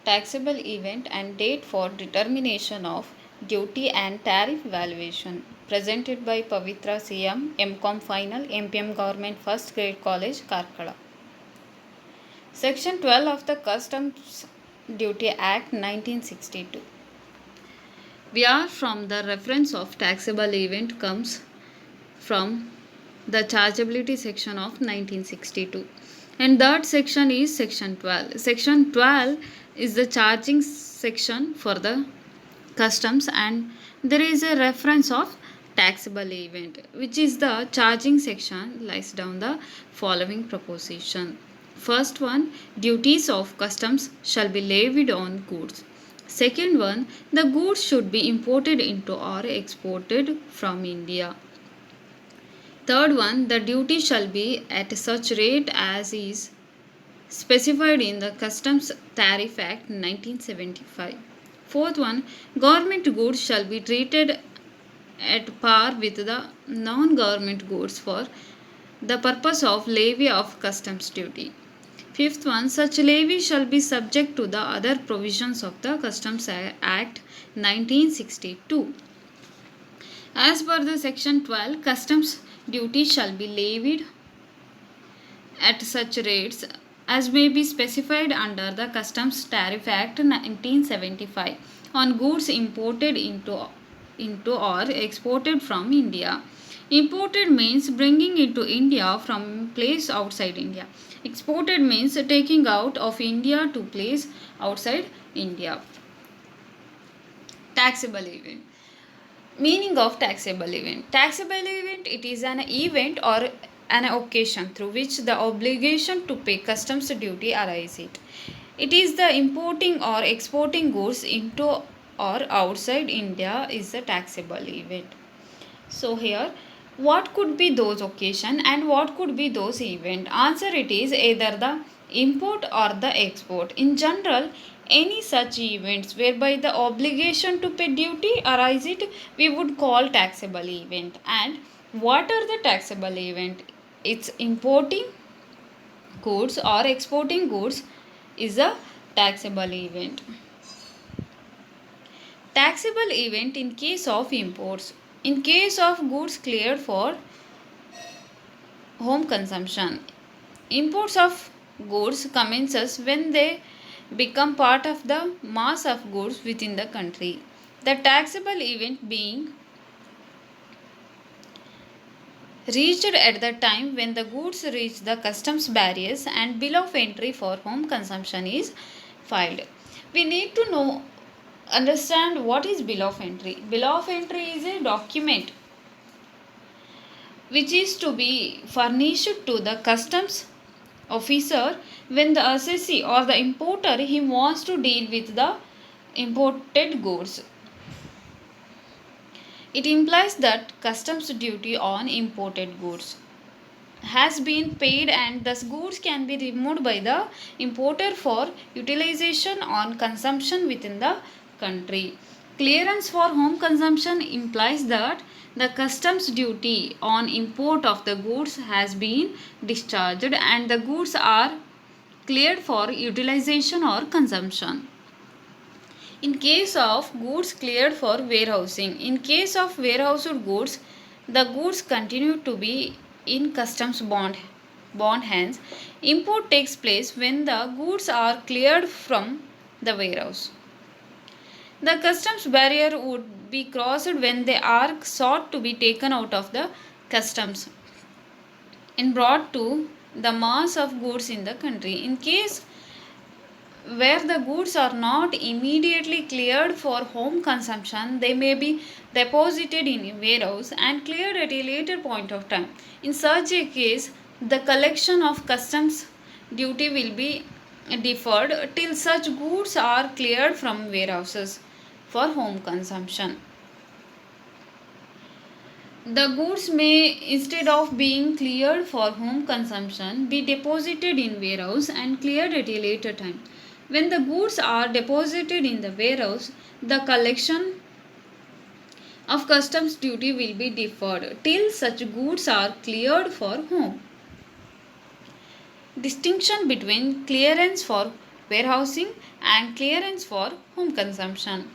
taxable event and date for determination of duty and tariff valuation. Presented by Pavitra CM, MCom Final, MPM Government First Grade College, Karkala. Section 12 of the Customs Duty Act 1962. We are from the reference of taxable event comes from the chargeability section of 1962, and that section is section 12. Section 12 is the charging section for the customs, and there is a reference of taxable event, which is the charging section lies down the following proposition. First one, duties of customs shall be levied on goods. Second one, the goods should be imported into or exported from India. Third one, the duty shall be at such rate as is specified in the Customs Tariff Act 1975. Fourth one, government goods shall be treated at par with the non-government goods for the purpose of levy of customs duty. Fifth one, such levy shall be subject to the other provisions of the Customs Act 1962. As per the section 12, customs duty shall be levied at such rates as may be specified under the Customs Tariff Act 1975 on goods imported into or exported from India. Imported means bringing into India from place outside India. Exported means taking out of India to place outside India. Taxable event. Meaning of taxable event. Taxable event, it is an event or an occasion through which the obligation to pay customs duty arises. It is the importing or exporting goods into or outside India is the taxable event. So here, what could be those occasion and what could be those event? Answer, it is either the import or the export. In general, any such events whereby the obligation to pay duty arises, we would call taxable event. And what are the taxable event? It's importing goods or exporting goods is a taxable event. Taxable event in case of imports. In case of goods cleared for home consumption. Imports of goods commences when they become part of the mass of goods within the country. The taxable event being reached at the time when the goods reach the customs barriers and bill of entry for home consumption is filed. We need to understand what is bill of entry. Bill of entry is a document which is to be furnished to the customs officer when the assessee or the importer he wants to deal with the imported goods. It implies that customs duty on imported goods has been paid and thus goods can be removed by the importer for utilization on consumption within the country. Clearance for home consumption implies that the customs duty on import of the goods has been discharged and the goods are cleared for utilization or consumption. In case of goods cleared for warehousing, in case of warehoused goods, the goods continue to be in customs bond hands. Import takes place when the goods are cleared from the warehouse. The customs barrier would be crossed when they are sought to be taken out of the customs and brought to the mass of goods in the country. In case where the goods are not immediately cleared for home consumption, they may be deposited in a warehouse and cleared at a later point of time. In such a case, the collection of customs duty will be deferred till such goods are cleared from warehouses for home consumption. The goods may, instead of being cleared for home consumption, be deposited in warehouse and cleared at a later time. When the goods are deposited in the warehouse, the collection of customs duty will be deferred till such goods are cleared for home. Distinction between clearance for warehousing, and clearance for home consumption.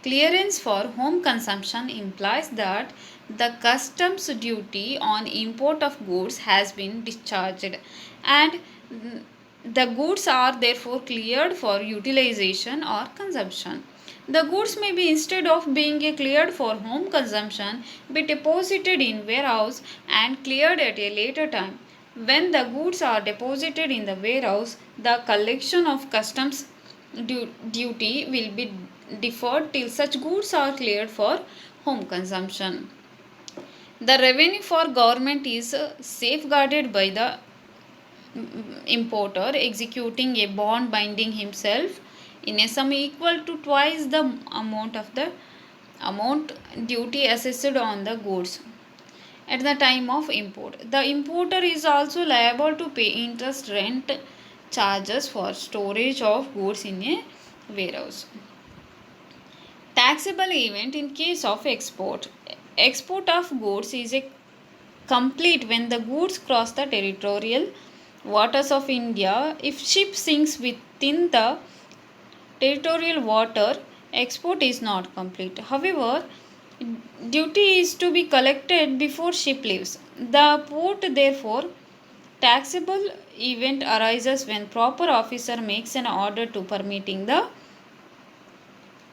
Clearance for home consumption implies that the customs duty on import of goods has been discharged and the goods are therefore cleared for utilization or consumption. The goods may be, instead of being cleared for home consumption, be deposited in warehouse and cleared at a later time. When the goods are deposited in the warehouse, the collection of customs duty will be deferred till such goods are cleared for home consumption. The revenue for government is safeguarded by the importer executing a bond binding himself in a sum equal to twice the amount duty assessed on the goods at the time of import. The importer is also liable to pay interest rent charges for storage of goods in a warehouse. Taxable event in case of export. Export of goods is a complete when the goods cross the territorial waters of India. If ship sinks within the territorial water, export is not complete. However, duty is to be collected before ship leaves. The port, therefore, taxable event arises when proper officer makes an order to permitting the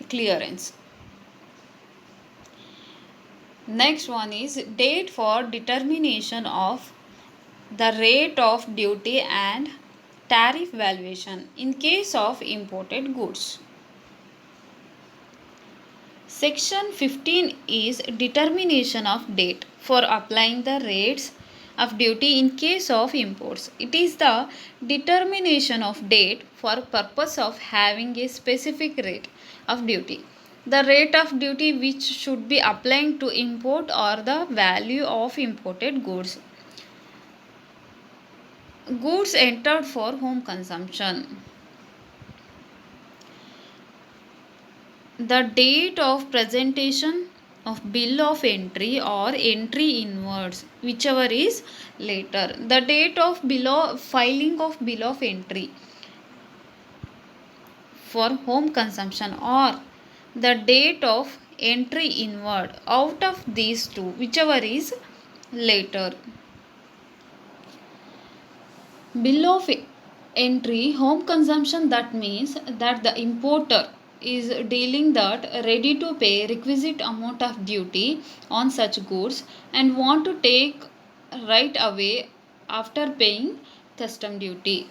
clearance. Next one is date for determination of the rate of duty and tariff valuation in case of imported goods. Section 15 is determination of date for applying the rates of duty in case of imports. It is the determination of date for purpose of having a specific rate of duty. The rate of duty which should be applying to import or the value of imported goods. Goods entered for home consumption. The date of presentation of bill of entry or entry inwards, whichever is later. The date of filing of bill of entry for home consumption or the date of entry inward. Out of these two, whichever is later. Bill of entry, home consumption, that means that the importer is dealing that ready to pay requisite amount of duty on such goods and want to take right away after paying custom duty.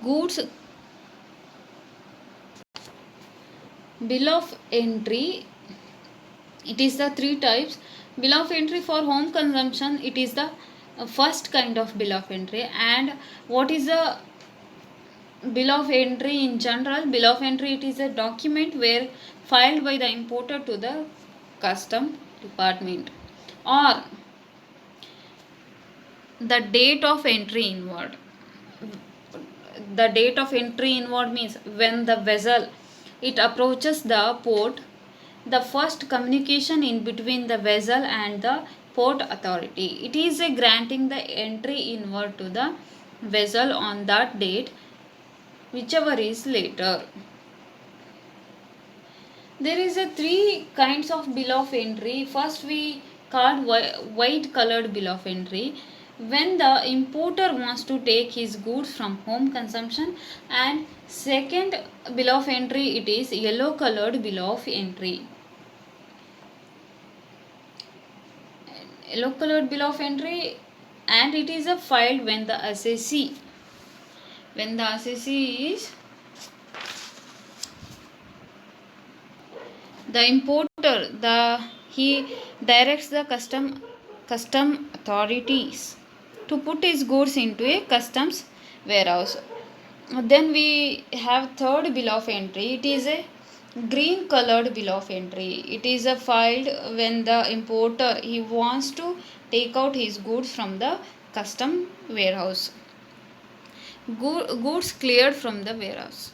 Goods bill of entry, it is the three types. Bill of entry for home consumption, it is the first kind of bill of entry. And what is a bill of entry in general? Bill of entry, it is a document where filed by the importer to the custom department. Or the date of entry inward. The date of entry inward means when the vessel it approaches the port, the first communication in between the vessel and the port authority. It is a granting the entry inward to the vessel on that date, whichever is later. There is a three kinds of bill of entry. First we called white colored bill of entry, when the importer wants to take his goods from home consumption. And second bill of entry, it is yellow colored bill of entry. Yellow colored bill of entry, and it is a filed when the assessee is the importer, he directs the custom authorities to put his goods into a customs warehouse. Then we have third bill of entry. It is a green colored bill of entry. It is a filed when the importer he wants to take out his goods from the custom warehouse. Goods cleared from the warehouse.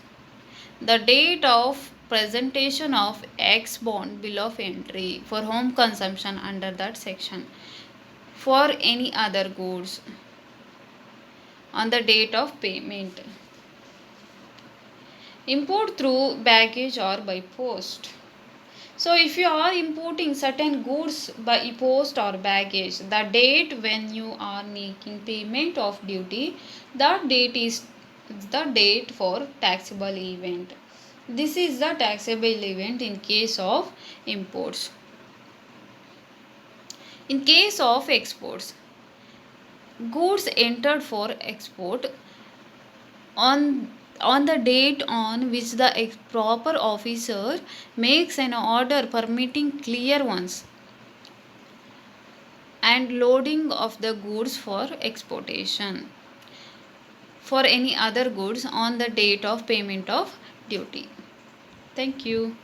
The date of presentation of X bond bill of entry for home consumption under that section. For any other goods, on the date of payment. Import through baggage or by post. So if you are importing certain goods by post or baggage, the date when you are making payment of duty, that date is the date for taxable event. This is the taxable event in case of imports. In case of exports, goods entered for export on the date on which the proper officer makes an order permitting clearance and loading of the goods for exportation for any other goods on the date of payment of duty. Thank you.